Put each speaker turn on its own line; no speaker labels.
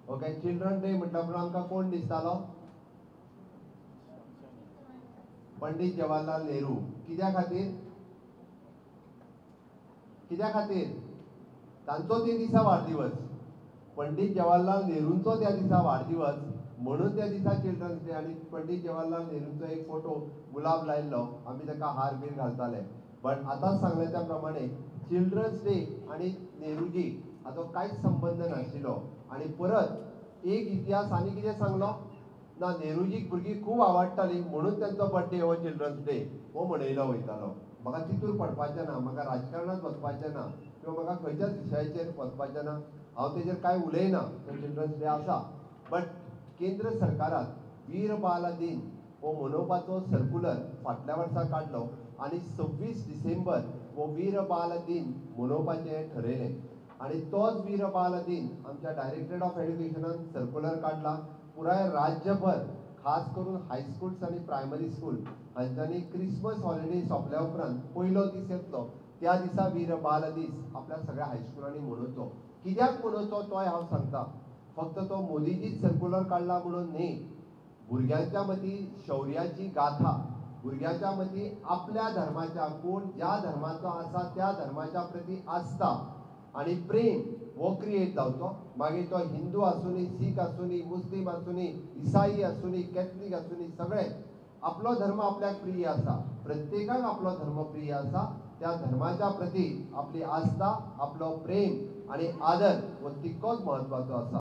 Okay, children day म्हणटा पूण आमकां कोण दिसतालो? पंडित जवाहरलाल नेहरू. कित्या खातीर? कित्या खातीर? तांचो ते दिसा वाडदिवस, पंडित जवाहरलाल नेहरूंचो त्या दिसा वाडदिवस म्हणून त्या दिसा चिल्ड्रन्स डे. आणि पंडित जवाहरलाल नेहरूंचो एक फोटो गुलाब लायल्लो, आमी ताका हार बीर घालताले. बट आतांच सांगले त्या प्रमाणे चिल्ड्रन्स डे आणि नेहरूजी हाचो कांयच संबंध नाशिल्लो. आणि परत एक इतिहास आनी कितें सांगलो ना, नेहरूजीक भुरगीं खूब आवडटालीं म्हणून तांचो बर्थडे हो चिल्ड्रन्स डे हो मनयलो वयतालो. म्हाका तितूर पडपाचें ना, म्हाका राजकारणांत वचपाचें ना किंवा म्हाका खंयच्याच विशयाचेर वचपाचें ना. हांव तेजेर कांय उलयना, तो चिल्ड्रन्स डे आसा. बट केंद्र सरकारान वीर बाल दिन हो मनोवपाचो सर्क्युलर फाटल्या वर्सा काडलो आणि 26 डिसेंबर हो वीर बाल दिन मनोवपाचें ठरयलें. आणि तोच वीर बाल दिन आमच्या डायरेक्टरेट ऑफ एड्युकेशनान सर्क्युलर काडला. पुराय राज्यभर खास करून हायस्कूल्स आणि प्रायमरी स्कूल हांच्यांनी क्रिसमस हॉलिडे सोंपल्या उपरांत पयलो दीस येतलो त्या दिसा वीर बाल दीस आपल्या सगळ्या हायस्कुलांनी मनोवचो. कित्याक मनोवचो तोय हांव सांगता. फक्त तो मोदीजीच सर्क्युलर काडला म्हणून न्ही, भुरग्यांच्या मदीं शौर्याची गाथा, भुरग्यांच्या मदीं आपल्या धर्माच्या, कोण ज्या धर्माचो आसा त्या धर्माच्या प्रती आस्था आणि प्रेम हो क्रिएट जावचो. मागीर तो हिंदू आसूनी, सीख आसूनी, मुस्लीम आसूनी, इसाई आसूनी, कॅथलीक आसूनी, सगळे आपलो धर्म आपल्याक प्रिय आसा. प्रत्येकाक आपलो धर्म प्रिय आसा. त्या धर्माच्या प्रती आपली आस्था, आपलो प्रेम आणि आदर हो तितकोच महत्वाचो आसा.